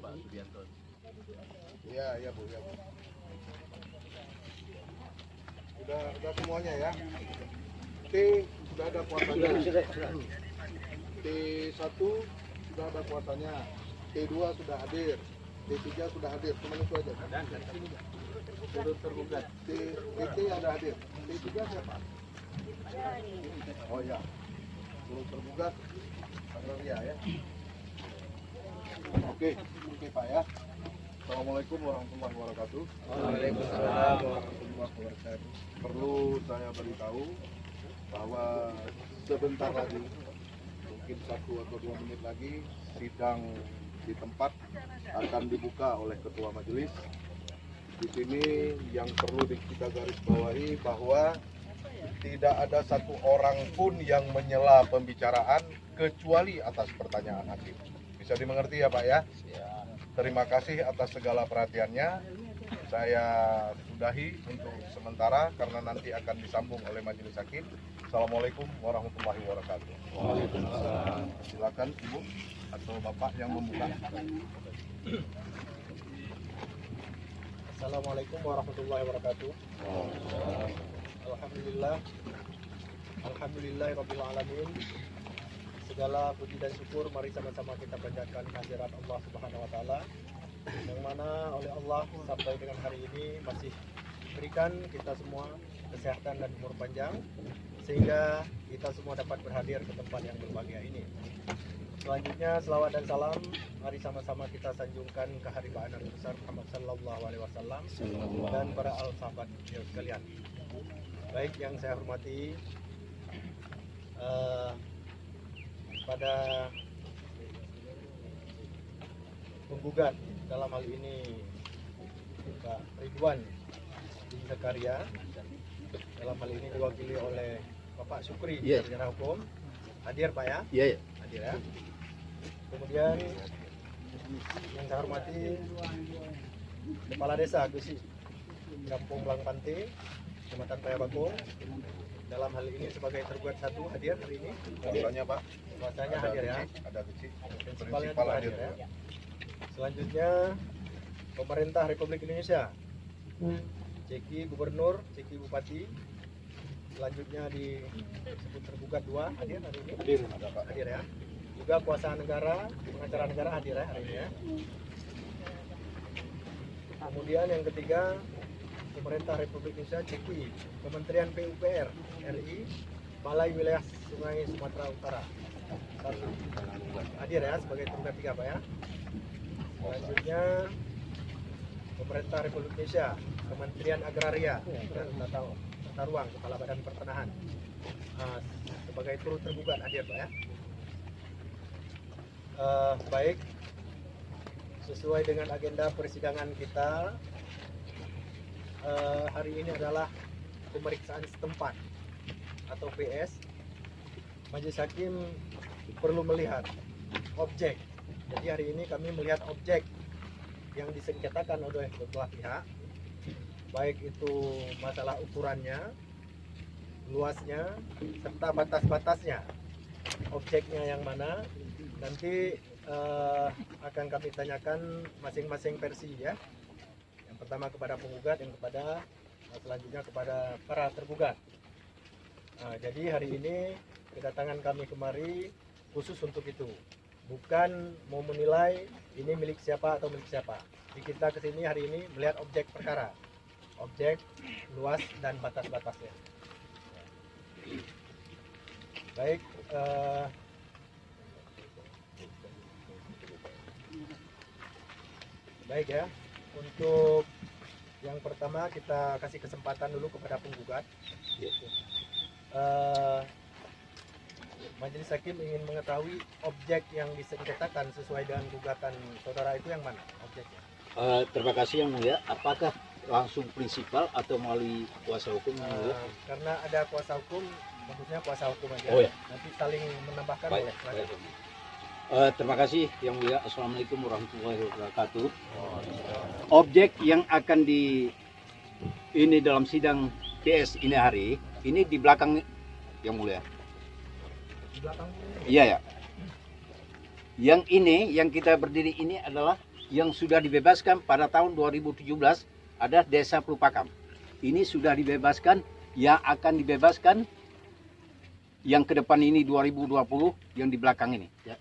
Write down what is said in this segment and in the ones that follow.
Pak Subianto. Iya Bu, ya Bu. Udah semuanya ya. T sudah ada kuasanya. T1 sudah ada kuasanya. T2 sudah hadir. T3 sudah hadir. Cuma itu aja. Dan sini turut tergugat. T ada hadir. T3 siapa? Oh ya. Turut tergugat. Agraria ya. Oke Pak ya. Assalamualaikum warahmatullahi wabarakatuh. Waalaikumsalam warahmatullahi wabarakatuh. Perlu saya beritahu bahwa sebentar lagi, mungkin 1 atau 2 menit lagi, sidang di tempat akan dibuka oleh ketua majelis. Di sini yang perlu kita garis bawahi bahwa tidak ada satu orang pun yang menyela pembicaraan kecuali atas pertanyaan hakim. Bisa dimengerti ya Pak ya? Terima kasih atas segala perhatiannya. Saya sudahi untuk sementara karena nanti akan disambung oleh majelis hakim. Assalamualaikum warahmatullahi wabarakatuh. Waalaikumsalam. Silakan Ibu atau Bapak yang membuka. Assalamualaikum warahmatullahi wabarakatuh. Alhamdulillahirabbil alamin. Segala puji dan syukur mari sama-sama kita panjatkan kehadirat Allah Subhanahu wa taala yang mana oleh Allah sampai dengan hari ini masih berikan kita semua kesehatan dan umur panjang sehingga kita semua dapat berhadir ke tempat yang berbahagia ini. Selanjutnya selawat dan salam mari sama-sama kita sanjungkan keharibaan Nabi besar Muhammad sallallahu alaihi wasallam dan para al-sahabat sekalian. Baik yang saya hormati pada penggugat dalam hal ini Pak Ridwan bin Zakaria, dalam hal ini diwakili oleh Bapak Syukri sarjana hukum. Hadir Pak ya? Iya. Hadir ya. Kemudian yang saya hormati Kepala Desa Gusi Kampung Belang Pante, Kecamatan Payabakung, dalam hal ini sebagai tergugat 1 hadir hari ini. Kuasanya Pak. Kuasanya hadir ya. Ada kecil. Prinsipalnya Prinsipal juga hadir hadir ya. Selanjutnya Pemerintah Republik Indonesia, Ceki Gubernur, Ceki Bupati. Selanjutnya disebut tergugat 2 hadir hari ini. Hadir ada Pak. Hadir ya. Juga kuasa negara, pengacara negara hadir ya hari ini ya. Kemudian yang ketiga Pemerintah Republik Indonesia, Ceki Kementerian PUPR RI, Balai Wilayah Sungai Sumatera Utara 1 hadir ya sebagai tergugat 3 Pak ya. Selanjutnya Pemerintah Republik Indonesia, Kementerian Agraria dan Tata Ruang, Kepala Badan Pertanahan sebagai turut tergugat hadir Pak ya. Baik, sesuai dengan agenda persidangan kita hari ini adalah pemeriksaan setempat atau PS. Majelis Hakim perlu melihat objek. Jadi hari ini kami melihat objek yang disengketakan oleh beberapa pihak, baik itu masalah ukurannya, luasnya, serta batas-batasnya. Objeknya yang mana nanti akan kami tanyakan masing-masing versi ya. Yang pertama kepada penggugat, yang kepada selanjutnya kepada para tergugat. Jadi hari ini kedatangan kami kemari khusus untuk itu, bukan mau menilai ini milik siapa atau milik siapa. Jadi kita kesini hari ini melihat objek perkara, objek, luas dan batas-batasnya. Baik, baik ya. Untuk yang pertama kita kasih kesempatan dulu kepada penggugat. Majelis Hakim ingin mengetahui objek yang disengketakan sesuai dengan gugatan saudara itu yang mana objeknya? Terima kasih Yang Mulia. Apakah langsung prinsipal atau melalui kuasa hukum Yang Mulia? Karena ada kuasa hukum, maksudnya kuasa hukum aja. Oh ya. Nanti saling menambahkan Baik, oleh baik. Terima kasih Yang Mulia. Assalamualaikum warahmatullahi wabarakatuh. Objek yang akan ini dalam sidang PS ini hari ini di belakang Yang Mulia. Di belakang Iya ya. Yang ini yang kita berdiri ini adalah yang sudah dibebaskan pada tahun 2017 ada Desa Pelupakam. Ini sudah dibebaskan, yang akan dibebaskan yang ke depan ini 2020, yang di belakang ini. Ya,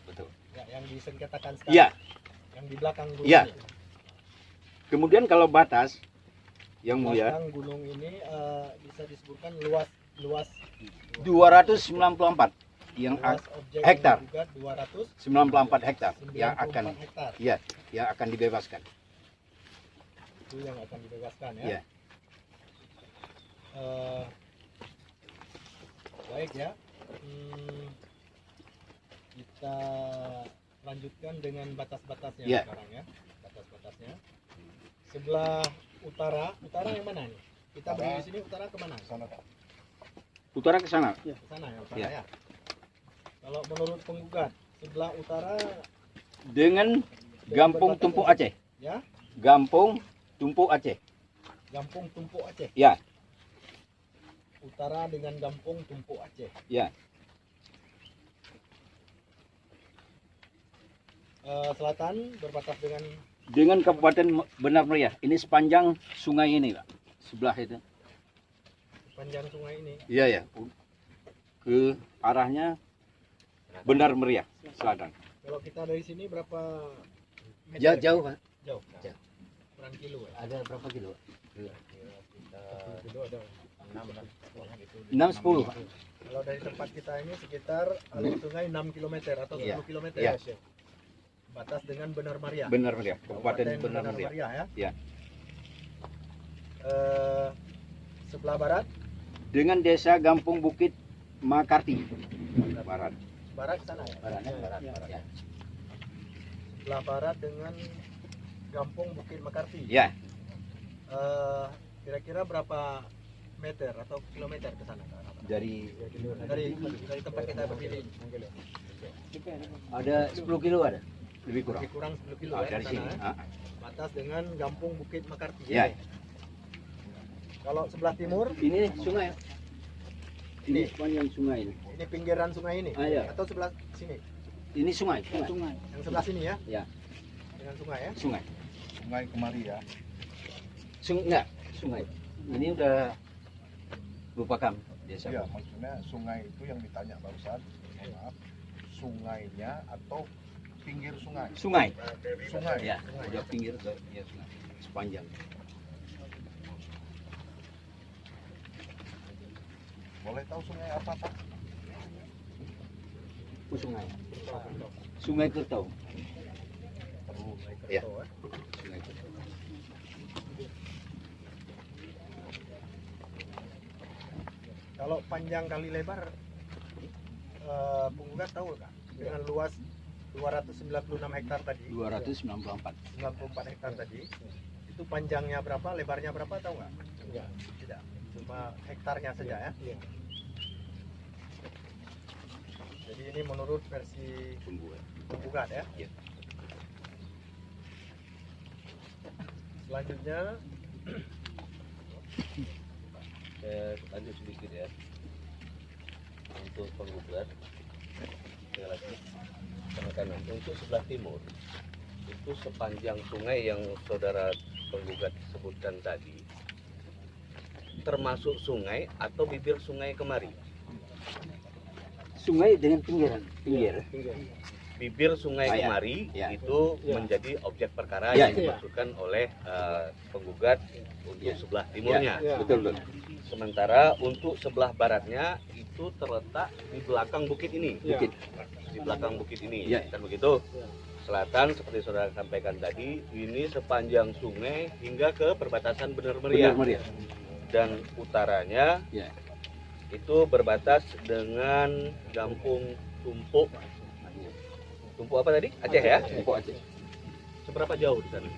betul. Ya, yang disengketakan sekarang. Iya. Yang di belakang gunung. Iya. ini. Kemudian kalau batas yang mulia Belakang gunung ini bisa disebutkan luas 294 yang objek hektar. yang digugat 94 hektar yang 294 akan hektar. ya yang akan dibebaskan. Itu yang akan dibebaskan ya. Iya. Baik ya. Kita lanjutkan dengan batas-batasnya Iya. sekarang ya. Batas-batasnya. Sebelah utara yang mana nih? Kita berdiri di sini utara kemana? Sana, Pak. Utara ke sana. Ke sana ya, utara Iya. ya. Kalau menurut penggugat, sebelah utara Dengan Gampung Tumpuk Aceh. ya, Gampung Tumpuk Aceh. Gampung Tumpuk Aceh. Ya, Utara dengan Gampung Tumpuk Aceh. ya. Selatan berbatas Dengan Kabupaten Benar Meriah. Ini sepanjang sungai ini, Pak. Sebelah itu. panjang sungai ini. Iya, ya. Ke arahnya Benar Meriah, selatan. Kalau kita dari sini berapa meter? Ya, jauh, Pak. Jauh. Jauh. Berapa kilo ya? Ada berapa kilo? 10 kilo ada. 6-10, Pak. Kalau dari tempat kita ini sekitar alur sungai 6 km atau 10 Iya. km Iya. ya, Chef. Batas dengan Benar Meriah. Benar Meriah, Kabupaten Benar Meriah. ya. Iya. Sebelah barat, Dengan Desa Gampung Bukit Makarti. Barat. barat sana ya. Baratnya Iya, barat. iya. Ya. Sebelah barat dengan Gampung Bukit Makarti. Ya, Kira-kira berapa meter atau kilometer ke sana? Ke arah barat? dari Dari tempat kita berdiri. ada 10 kilo ada. Lebih kurang. Lebih kurang 10 kilo Ah, ya, dari ke sini. sana, ya. Ah. Batas dengan Gampung Bukit Makarti. Ya. Kalau sebelah timur, Ini sungai. Ini sepanjang sungai ini. ini pinggiran sungai ini. Ah, iya. Atau sebelah sini. Ini sungai. Sungai. Yang sebelah sini ya. Ya. Dengan sungai ya. Sungai. Sungai kemari ya. Enggak, sungai. Ini udah lupakan desa. Iya, maksudnya sungai itu yang ditanya barusan. Mohon maaf. Sungainya atau pinggir sungai? Sungai. Sungai. Ya, udah pinggir ya sungai. Sepanjang. Boleh tahu sungai apa, Pak? Oh, sungai. Sungai Kertau. Ya. Kerto, Sungai Kertau. Kalau panjang kali lebar, penggugat tahu nggak? Dengan luas 296 hektar tadi, 294. 94 hektar tadi, itu panjangnya berapa, lebarnya berapa tahu nggak? Enggak. Tidak. Cuma hektarnya saja ya. Jadi ini menurut versi penggugat ya. Iya. Selanjutnya Saya lanjut sedikit ya untuk penggugat. Sekali lagi penekanan untuk sebelah timur itu sepanjang sungai yang saudara penggugat sebutkan tadi, termasuk sungai atau bibir sungai kemari. Sungai dengan pinggiran. Pinggir. Bibir sungai Ah, ya. kemari Ya. itu Ya. menjadi objek perkara Ya, yang ya. dimaksudkan oleh penggugat untuk Ya. sebelah timurnya. Ya. Betul, betul. Sementara untuk sebelah baratnya itu terletak di belakang bukit ini. Bukit. Di belakang bukit ini, Ya. kan begitu? Ya. Selatan seperti saudara sampaikan tadi, ini sepanjang sungai hingga ke perbatasan Benar Benar Meriah. Meriah. Dan utaranya Ya. itu berbatas dengan Gampung Tumpuk. Tumpuk apa tadi? Aceh ya? Tumpuk Aceh. Seberapa jauh di sana?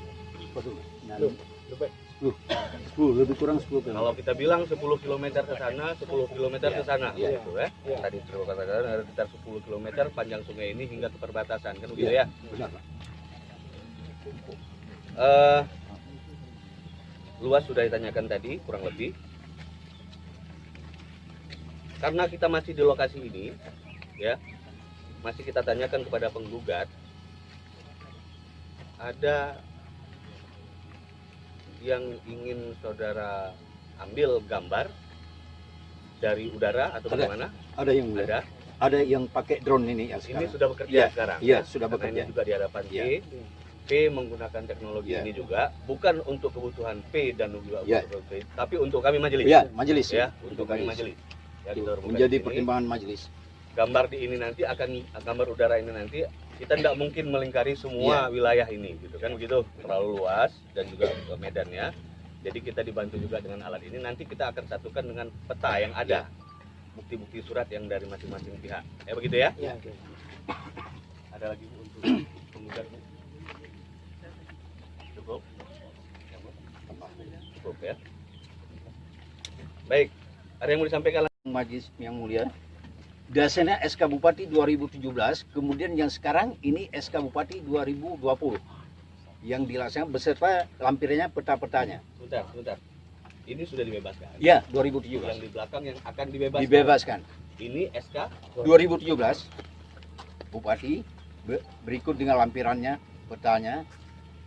Lebih kurang 10 kilo. Kalau kita bilang 10 km ke sana, 10 km ke sana, Ya. gitu ya. Ya. Tadi terkatakan ada sekitar 10 km panjang sungai ini hingga ke perbatasan, kan begitu Ya. ya? Benar, Pak. Luas sudah ditanyakan tadi, kurang lebih. Karena kita masih di lokasi ini, ya, masih kita tanyakan kepada penggugat. ada yang ingin saudara ambil gambar dari udara atau Ada. bagaimana? Ada yang mulia. Ada. Ada yang pakai drone ini yang Ini sekarang. sudah bekerja Iya, sekarang. iya, sudah Karena bekerja. Ini juga di hadapan Iya. P menggunakan teknologi Iya. ini juga bukan untuk kebutuhan P dan juga Iya. kebutuhan P, tapi untuk kami majelis. Ya, majelis Ya, untuk kami majelis. Ya, Itu kita remukan menjadi di sini. pertimbangan majelis. Gambar di ini nanti akan gambar udara ini nanti kita tidak mungkin melingkari semua wilayah ini, gitu kan begitu, terlalu luas dan juga medannya. Jadi kita dibantu juga dengan alat ini. Nanti kita akan satukan dengan peta yang ada, bukti-bukti surat yang dari masing-masing pihak. Ya begitu ya? Ya. Ada lagi Bu, untuk penggugat Bu? Cukup? Ya, Bu? Cukup ya. Baik, ada yang mau disampaikan lagi? Majelis yang mulia. Dasarnya SK Bupati 2017, kemudian yang sekarang ini SK Bupati 2020 yang dilaksanakan beserta lampirannya peta-petanya. Sebentar. Ini sudah dibebaskan. Ya, Yang 2017 di belakang yang akan dibebaskan. dibebaskan. Ini SK 2017 Bupati berikut dengan lampirannya, petanya.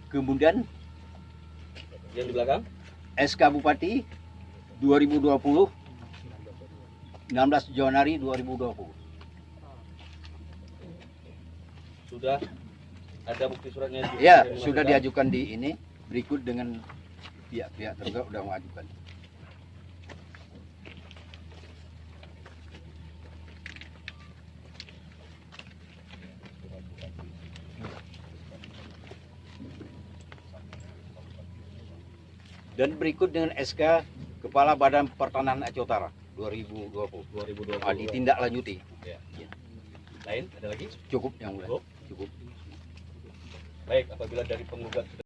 Kemudian yang di belakang. SK Bupati 2020 16 Januari 2020. Sudah ada bukti suratnya juga Ya, yang sudah dimasukkan? diajukan di ini berikut dengan pihak-pihak tergugat sudah mengajukan. Dan berikut dengan SK Kepala Badan Pertanahan Aceh Utara 2020. 2020. Ditindaklanjuti. Lain ada lagi? Cukup yang mulia. Cukup. Cukup. Baik, apabila dari penggugat